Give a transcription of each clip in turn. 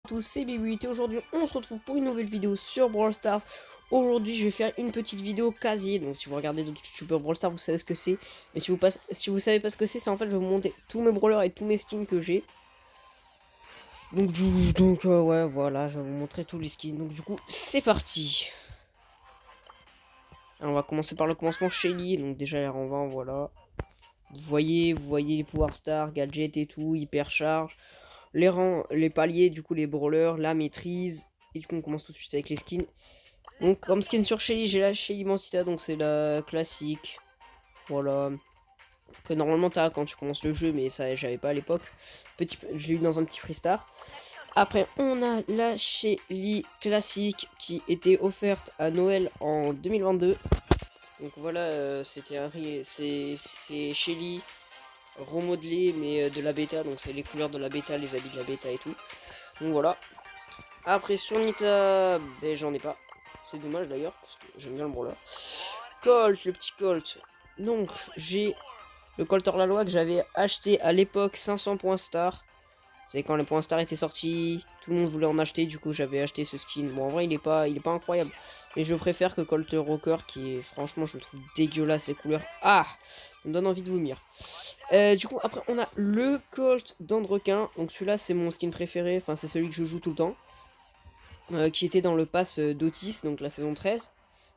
Tous, c'est Bibi et aujourd'hui on se retrouve pour une nouvelle vidéo sur Brawl Stars. Aujourd'hui je vais faire une petite vidéo casier, donc si vous regardez d'autres youtubeurs Brawl Stars vous savez ce que c'est. Mais si vous savez pas ce que c'est en fait je vais vous montrer tous mes brawlers et tous mes skins que j'ai. Donc ouais voilà, je vais vous montrer tous les skins, donc du coup c'est parti. Alors, on va commencer par le commencement Shelly, donc déjà elle en 20, voilà. Vous voyez les pouvoirs stars, gadgets et tout, hyper charge. Les rangs, les paliers, du coup les brawlers, la maîtrise. Et du coup on commence tout de suite avec les skins. Donc comme skin sur Shelly, j'ai la Shelly Mantita, donc c'est la classique. Voilà. Que normalement t'as quand tu commences le jeu, mais ça j'avais pas à l'époque. Je l'ai eu dans un petit freestar. Après on a la Shelly classique qui était offerte à Noël en 2022. Donc voilà, c'est Shelly remodelé mais de la bêta, donc c'est les couleurs de la bêta, les habits de la bêta et tout. Donc voilà. Après sur Nita, ben j'en ai pas. C'est dommage d'ailleurs, parce que j'aime bien le brawler. Colt, le petit Colt. Donc j'ai le Colt hors la loi que j'avais acheté à l'époque 500 points star. C'est quand les points star étaient sortis, tout le monde voulait en acheter, du coup j'avais acheté ce skin. Bon en vrai il est pas incroyable. Mais je préfère que Colt Rocker qui est franchement je le trouve dégueulasse ces couleurs. Ah, ça me donne envie de vomir. Du coup après on a le Colt d'Andrequin. Donc celui-là c'est mon skin préféré, enfin c'est celui que je joue tout le temps. Qui était dans le pass d'Otis, donc la saison 13,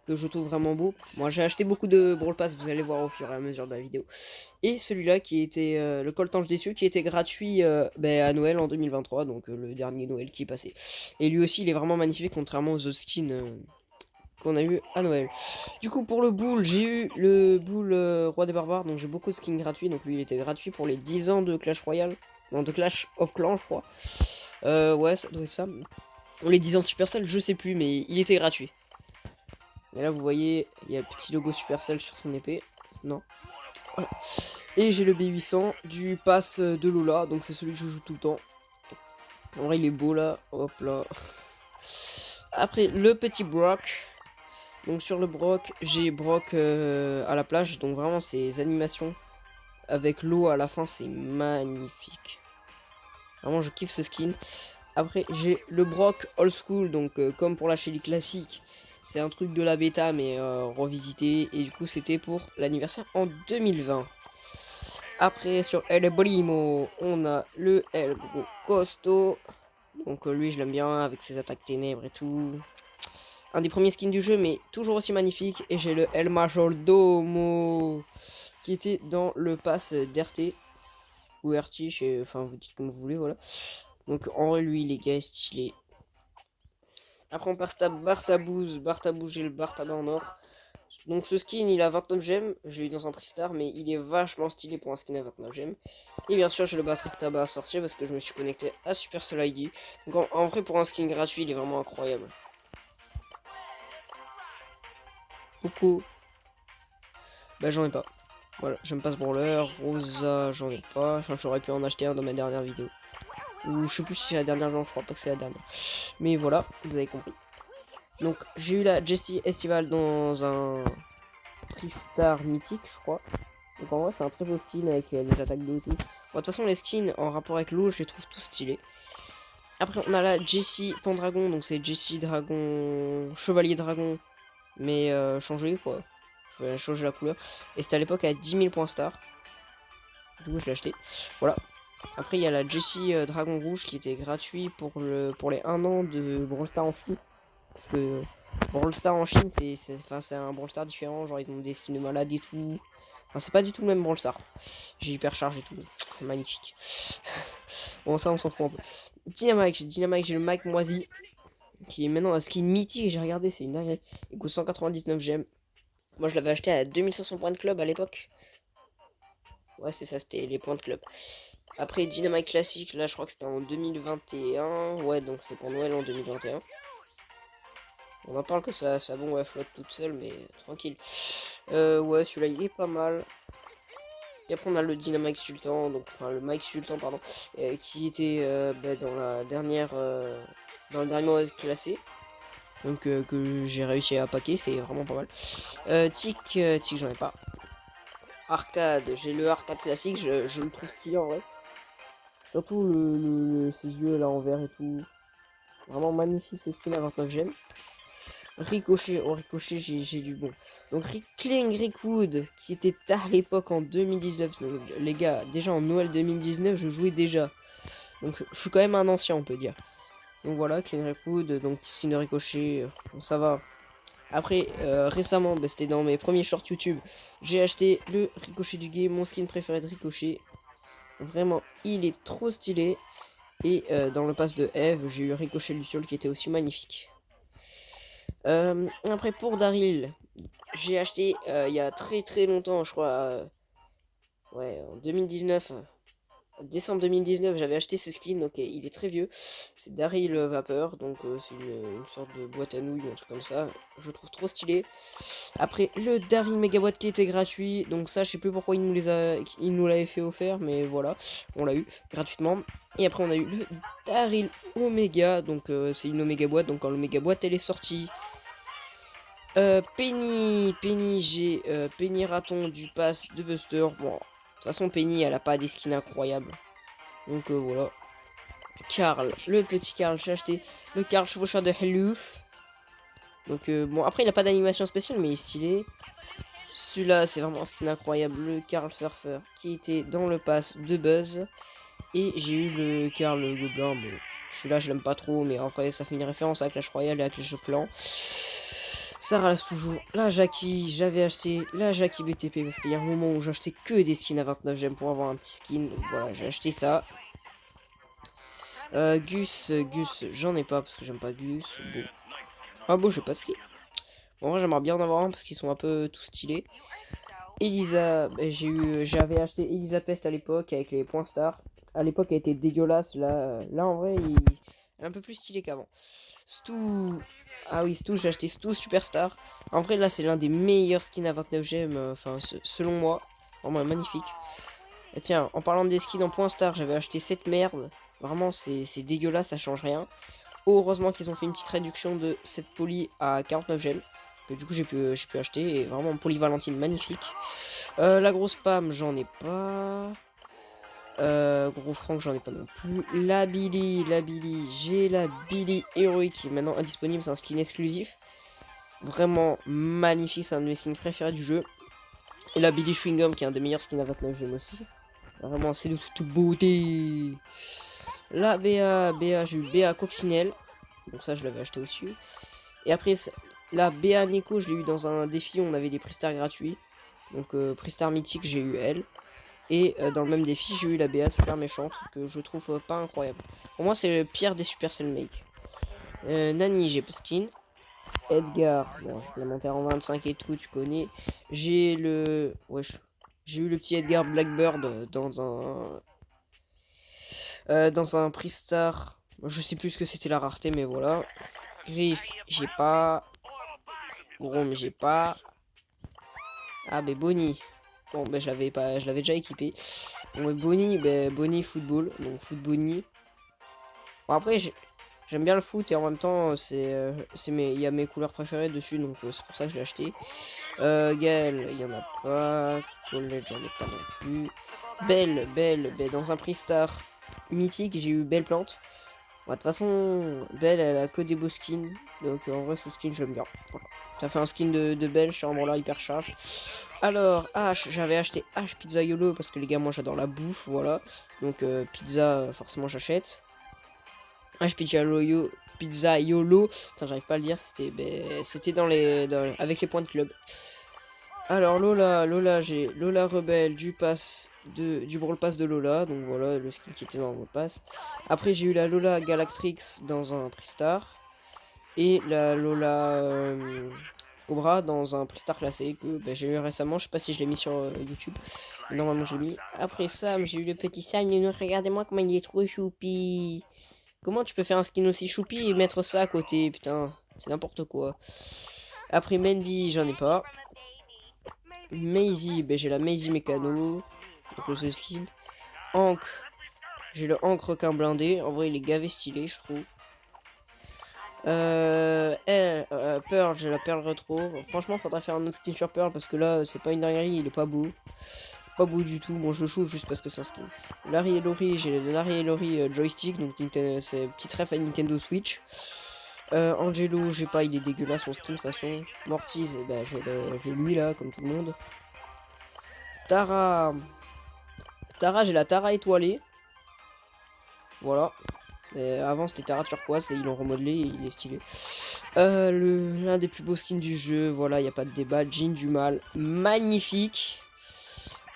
que je trouve vraiment beau. Moi j'ai acheté beaucoup de Brawl Pass, vous allez voir au fur et à mesure de la vidéo. Et celui-là qui était le Colt Ange Déçu, qui était gratuit à Noël en 2023, donc le dernier Noël qui est passé. Et lui aussi il est vraiment magnifique contrairement aux autres skins qu'on a eu à Noël. Du coup pour le Bull, j'ai eu le Bull Roi des Barbares, donc j'ai beaucoup de skins gratuits, donc lui il était gratuit pour les 10 ans de Clash Royale, non de Clash of Clans je crois. Ouais ça doit être ça. On les 10 ans Supercell, je sais plus, mais il était gratuit. Et là, vous voyez, il y a un petit logo Supercell sur son épée. Non. Voilà. Et j'ai le B800 du pass de Lola, donc c'est celui que je joue tout le temps. En vrai, il est beau là. Hop là. Après, le petit Brock. Donc sur le Brock, j'ai Brock à la plage. Donc vraiment, ces animations avec l'eau à la fin, c'est magnifique. Vraiment, je kiffe ce skin. Après, j'ai le Brock Old School, donc comme pour la Shelly classique, c'est un truc de la bêta, mais revisité. Et du coup, c'était pour l'anniversaire en 2020. Après, sur El Primo, on a le El Gros Costaud. Donc lui, je l'aime bien, avec ses attaques ténèbres et tout. Un des premiers skins du jeu, mais toujours aussi magnifique. Et j'ai le El Majordomo, qui était dans le pass d'RT. Ou RT, enfin, vous dites comme vous voulez, voilà. Donc en vrai, lui, les gars, stylé. Après on passe à Bartabouze, j'ai le Bartaba en or. Donc ce skin il a 29 gemmes, je l'ai eu dans un prix star mais il est vachement stylé pour un skin à 29 gemmes. Et bien sûr j'ai le Bartaba sorcier parce que je me suis connecté à Supercell ID. Donc en vrai pour un skin gratuit il est vraiment incroyable. Coucou. Bah j'en ai pas. Voilà, j'aime pas ce brawler. Rosa j'en ai pas. Enfin, j'aurais pu en acheter un dans ma dernière vidéo. Ou je sais plus si c'est la dernière, je crois pas que c'est la dernière. Mais voilà, vous avez compris. Donc j'ai eu la Jessie Estival dans un Star mythique, je crois. Donc en vrai, c'est un très beau skin avec des attaques d'eau et tout. Bon, de toute façon, les skins en rapport avec l'eau, je les trouve tous stylés. Après, on a la Jessie Pendragon, donc c'est Jessie Dragon, Chevalier Dragon, mais changé quoi. Je vais changer la couleur. Et c'était à l'époque à 10 000 points star. Du coup, je l'ai acheté. Voilà. Après, il y a la Jessie Dragon Rouge qui était gratuit pour les 1 an de Brawl Stars en Chine. Parce que Brawl Stars en Chine, c'est un Brawl Stars différent. Genre, ils ont des skins de malades et tout. Enfin, c'est pas du tout le même Brawl Stars. J'ai hyper chargé tout. Magnifique. Bon, ça, on s'en fout un peu. Dynamite, j'ai le Mike Moisi. Qui est maintenant un skin mythique. J'ai regardé, c'est une dinguerie. Il coûte 199 gemmes. Moi, je l'avais acheté à 2500 points de club à l'époque. Ouais, c'est ça, c'était les points de club. Après, Dynamite classique, là, je crois que c'était en 2021. Ouais, donc c'était pour Noël en 2021. On en parle que ça bon, ouais, flotte toute seule, mais tranquille. Ouais, celui-là, il est pas mal. Et après, on a le Dynamite Sultan, donc, enfin, le Mike Sultan, pardon, qui était dans la dernière, dans le dernier mois classé. Donc, que j'ai réussi à packer, c'est vraiment pas mal. Tic, j'en ai pas. Arcade, j'ai le arcade classique, je le trouve stylé en vrai. Surtout ses yeux là en vert et tout. Vraiment magnifique ce skin à 29 gemmes. Ricochet, oh Ricochet, j'ai du bon. Donc Cling Rickwood, qui était tard à l'époque en 2019. Donc, les gars, déjà en Noël 2019, je jouais déjà. Donc je suis quand même un ancien, on peut dire. Donc voilà, Cling Rickwood, donc petit skin de Ricochet, bon, ça va. Après, récemment, bah, c'était dans mes premiers shorts YouTube, j'ai acheté le Ricochet du game, mon skin préféré de Ricochet. Vraiment, il est trop stylé. Et dans le pass de Eve, j'ai eu Ricochet Luciole qui était aussi magnifique. Après, pour Daryl, j'ai acheté il y a très longtemps, je crois, ouais, en 2019. Décembre 2019, j'avais acheté ce skin, donc il est très vieux. C'est Daryl Vapeur, donc c'est une sorte de boîte à nouilles, un truc comme ça. Je le trouve trop stylé. Après, le Daryl Megawatt qui était gratuit, donc ça, je sais plus pourquoi il nous l'avait fait offert, mais voilà, on l'a eu gratuitement. Et après, on a eu le Daryl Omega, donc c'est une Omega boîte, donc quand l'Omega boîte elle est sortie. Penny, j'ai Penny Raton du pass de Buster. Bon, de toute façon, Penny, elle a pas des skins incroyables. Donc voilà. Carl, le petit Carl, j'ai acheté le Carl chevaucheur de Hellouf. Donc bon, après, il n'a pas d'animation spéciale, mais il est stylé. Celui-là, c'est vraiment un skin incroyable. Le Carl Surfer qui était dans le pass de Buzz. Et j'ai eu le Carl Gobelin. Bon, celui-là, je l'aime pas trop, mais en vrai, ça fait une référence à Clash Royale et à Clash of Clans. Ça reste toujours la Jackie, j'avais acheté la Jackie BTP parce qu'il y a un moment où j'achetais que des skins à 29 gemmes pour avoir un petit skin. Donc voilà, j'ai acheté ça. Gus, j'en ai pas parce que j'aime pas Gus. Bon. Ah bon, j'ai pas de skin. En vrai, j'aimerais bien en avoir un parce qu'ils sont un peu tout stylés. Elisa, j'avais acheté Elisa Pest à l'époque avec les points stars. À l'époque, elle était dégueulasse. Là en vrai, il est un peu plus stylé qu'avant. Stu, ah oui, Stu, j'ai acheté Stu Superstar. En vrai, là, c'est l'un des meilleurs skins à 29 gemmes, enfin, selon moi. Vraiment magnifique. Et tiens, en parlant des skins en point star, j'avais acheté cette merde. Vraiment, c'est dégueulasse, ça change rien. Heureusement qu'ils ont fait une petite réduction de cette poly à 49 gemmes. Que du coup, j'ai pu acheter. Et vraiment, polyvalentine magnifique. La grosse Pam, j'en ai pas. Gros Franck, j'en ai pas non plus. La Billy, j'ai la Billy héroïque qui est maintenant indisponible, c'est un skin exclusif. Vraiment magnifique, c'est un de mes skins préférés du jeu. Et la Billy Chewing-Gum qui est un des meilleurs skins à 29 gemmes aussi. Vraiment, c'est de toute beauté. La BA, j'ai eu BA Coccinelle. Donc ça, je l'avais acheté aussi. Et après, la BA Neko, je l'ai eu dans un défi où on avait des prestars gratuits. Donc prestar mythique, j'ai eu elle. Et dans le même défi, j'ai eu la BA super méchante, que je trouve pas incroyable. Pour moi, c'est le pire des Supercell Make. Nani, j'ai pas skin. Edgar, bon, je l'ai monté en 25 et tout, tu connais. J'ai le... Wesh. J'ai eu le petit Edgar Blackbird dans un Pristar. Je sais plus ce que c'était la rareté, mais voilà. Griff, j'ai pas. Grom, j'ai pas. Ah, ben Bonnie. Bon, ben je l'avais déjà équipé. Bon, mais Bonnie, ben Bonnie football, donc foot Bonnie. Bon, après, j'aime bien le foot et en même temps, il y a mes couleurs préférées dessus, donc c'est pour ça que je l'ai acheté. Gaël, il y en a pas. College, j'en ai pas non plus. Belle, dans un Pristar mythique, j'ai eu Belle Plante. Bon, de toute façon, Belle, elle a que des beaux skins, donc en vrai, ce skin, j'aime bien. Voilà. Ça fait un skin de Belle, je suis vraiment là, hyper charge. Alors, H, j'avais acheté H Pizza YOLO parce que les gars, moi j'adore la bouffe, voilà. Donc, pizza, forcément, j'achète. H Pizza YOLO. Putain, j'arrive pas à le dire, c'était avec les points de club. Alors, j'ai Lola Rebelle du Brawl Pass de Lola. Donc voilà, le skin qui était dans le Brawl Pass. Après, j'ai eu la Lola Galactrix dans un Pristar. Et la Lola Cobra dans un Pristar classé que j'ai eu récemment. Je sais pas si je l'ai mis sur YouTube. Mais normalement, je l'ai mis. Après Sam, j'ai eu le petit Sam. Regardez-moi comment il est trop choupi. Comment tu peux faire un skin aussi choupi et mettre ça à côté? Putain, c'est n'importe quoi. Après Mandy, j'en ai pas. Maisie, j'ai la Maisie Mécano. Donc le skin. Hank, j'ai le Hank requin blindé. En vrai, il est gavé stylé, je trouve. Pearl, j'ai la Pearl rétro. Franchement, faudrait faire un autre skin sur Pearl parce que là, c'est pas une dinguerie, il est pas beau. pas beau du tout. Bon, je le shoot juste parce que c'est un skin. Larry et Laurie, j'ai Larry et Laurie joystick, donc c'est petite ref à Nintendo Switch. Angelo, j'ai pas, il est dégueulasse son skin de toute façon. Mortiz, bah, j'ai lui là, comme tout le monde. Tara, j'ai la Tara étoilée. Voilà. Avant c'était Tara turquoise et ils l'ont remodelé et il est stylé. L'un des plus beaux skins du jeu, voilà, il n'y a pas de débat. Jean du mal, magnifique.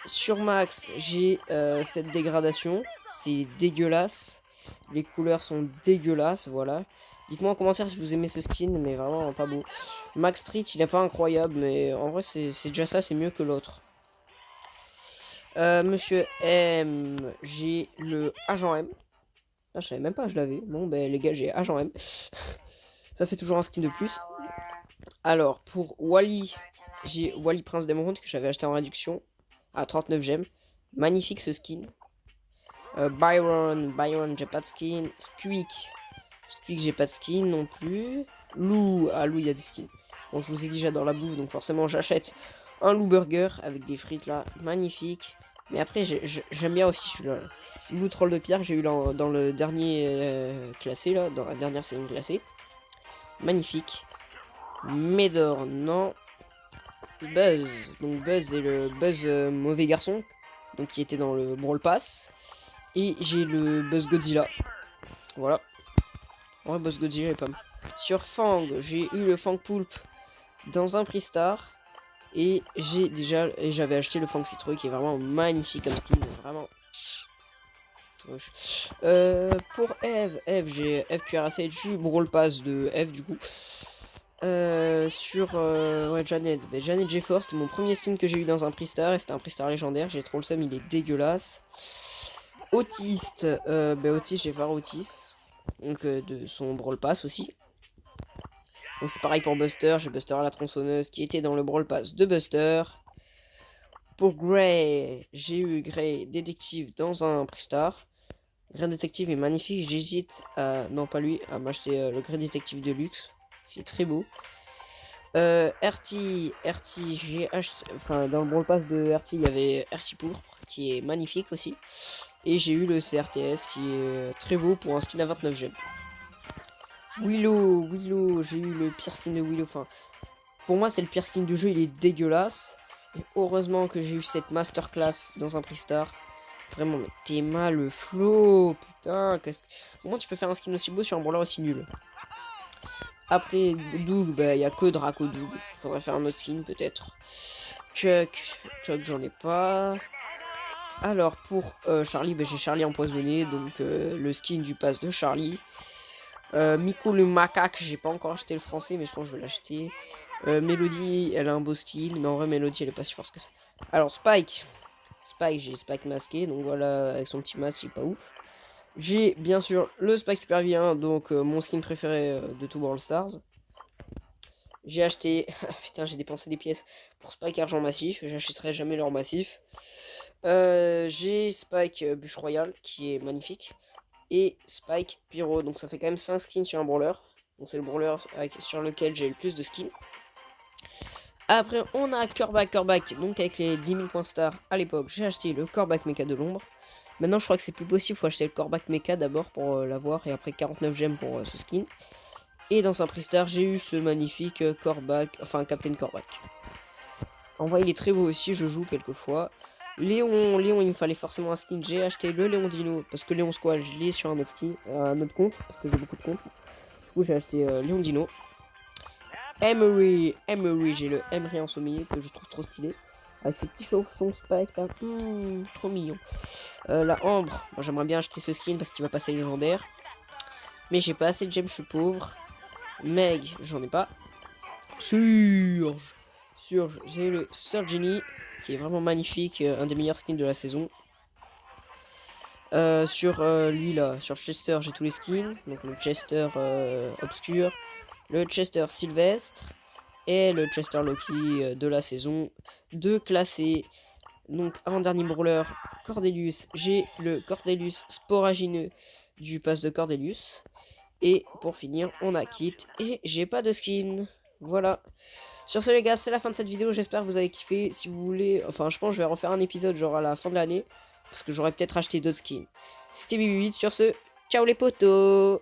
Sur Max, j'ai cette dégradation, c'est dégueulasse. Les couleurs sont dégueulasses, voilà. Dites-moi en commentaire si vous aimez ce skin, mais vraiment pas beau. Max Street, il est pas incroyable, mais en vrai c'est déjà ça, c'est mieux que l'autre. Monsieur M, j'ai le Agent M. Ah, je savais même pas, je l'avais. Bon, ben les gars, j'ai Agent M. Ça fait toujours un skin de plus. Alors, pour Wally, j'ai Wally Prince d'Emeraude que j'avais acheté en réduction à 39 gemmes. Magnifique ce skin. Byron, j'ai pas de skin. Squeak, j'ai pas de skin non plus. Lou, Lou, il y a des skins. Bon, je vous ai dit, j'adore la bouffe, donc forcément, j'achète un Lou Burger avec des frites là. Magnifique. Mais après, j'aime bien aussi celui-là. Lou Troll de Pierre, j'ai eu dans le dernier classé là, dans la dernière série classée. Magnifique. Médor, non. Buzz, donc Buzz est le Buzz mauvais garçon, donc qui était dans le Brawl Pass. Et j'ai le Buzz Godzilla. Voilà. Ouais, Buzz Godzilla est pas mal. Sur Fang, j'ai eu le Fang Poulpe dans un Prix Star. Et j'avais acheté le Fang Citrouille qui est vraiment magnifique comme skin, vraiment. Pour Eve, j'ai Eve Cuirassé, j'ai eu Brawl Pass de Eve du coup. Ouais, Janet. Ben, Janet GeForce, c'était mon premier skin que j'ai eu dans un Prix Star. Et c'était un Prix Star légendaire. J'ai trop le seum, il est dégueulasse. Autiste. Otis, j'ai voir Otis. Donc, de son Brawl Pass aussi. Donc, c'est pareil pour Buster. J'ai Buster à la tronçonneuse qui était dans le Brawl Pass de Buster. Pour Grey, j'ai eu Grey Détective dans un Prix Star. Grey Détective est magnifique. J'hésite à. Non, pas lui. À m'acheter le Grey Détective de luxe. C'est très beau. RT, j'ai acheté. Enfin, dans le Brawl Pass de RT, il y avait RT Pourpre qui est magnifique aussi. Et j'ai eu le CRTS qui est très beau pour un skin à 29 gemmes. Willow, j'ai eu le pire skin de Willow. Enfin, pour moi, c'est le pire skin du jeu, il est dégueulasse. Et heureusement que j'ai eu cette masterclass dans un Prix Star. Vraiment, mais t'es mal le flow, putain. Comment tu peux faire un skin aussi beau sur un brawler aussi nul? Après Doug, bah y a que Draco Doug. Faudrait faire un autre skin peut-être. Chuck, j'en ai pas. Alors pour Charlie, bah, j'ai Charlie empoisonné, donc le skin du pass de Charlie. Miko le macaque, j'ai pas encore acheté le français, mais je pense que je vais l'acheter. Melody, elle a un beau skin, mais en vrai Melody elle est pas si forte que ça. Alors Spike, j'ai Spike masqué, donc voilà, avec son petit masque, il est pas ouf. J'ai bien sûr le Spike Super Vilain, donc mon skin préféré de tout Brawl Stars. J'ai acheté, putain j'ai dépensé des pièces pour Spike Argent Massif, j'achèterai jamais leur massif. J'ai Spike Bûche Royale qui est magnifique. Et Spike Pyro, donc ça fait quand même 5 skins sur un brawler. Donc c'est le brawler sur lequel j'ai le plus de skins. Après on a Curback, donc avec les 10 000 points star à l'époque j'ai acheté le Corback Mecha de l'ombre. Maintenant je crois que c'est plus possible, faut acheter le Corback Mecha d'abord pour l'avoir et après 49 gemmes pour ce skin. Et dans un Prix Star j'ai eu ce magnifique Corback, enfin Captain Corback. En vrai il est très beau aussi, je joue quelques fois. Léon, il me fallait forcément un skin. J'ai acheté le Léon Dino parce que Léon Squall, je l'ai sur un autre skin, un autre compte parce que j'ai beaucoup de comptes. Du coup, j'ai acheté Léon Dino. Emery, j'ai le Emery en sommier que je trouve trop stylé. Avec ses petits chaussons Spike là, trop mignon. La Ambre, moi j'aimerais bien acheter ce skin parce qu'il va passer légendaire. Mais j'ai pas assez de gemmes, je suis pauvre. Meg, j'en ai pas. Surge, j'ai le Surgenie qui est vraiment magnifique, un des meilleurs skins de la saison. Sur lui là, sur Chester, j'ai tous les skins. Donc le Chester obscur, le Chester Sylvestre et le Chester Loki de la saison 2 classé. Donc avant dernier brawler, Cordelius, j'ai le Cordelius sporagineux du pass de Cordelius. Et pour finir, on a Kit et j'ai pas de skin. Voilà. Sur ce les gars, c'est la fin de cette vidéo, j'espère que vous avez kiffé. Si vous voulez, enfin je pense que je vais refaire un épisode genre à la fin de l'année. Parce que j'aurais peut-être acheté d'autres skins. C'était Bibi8, sur ce, ciao les potos.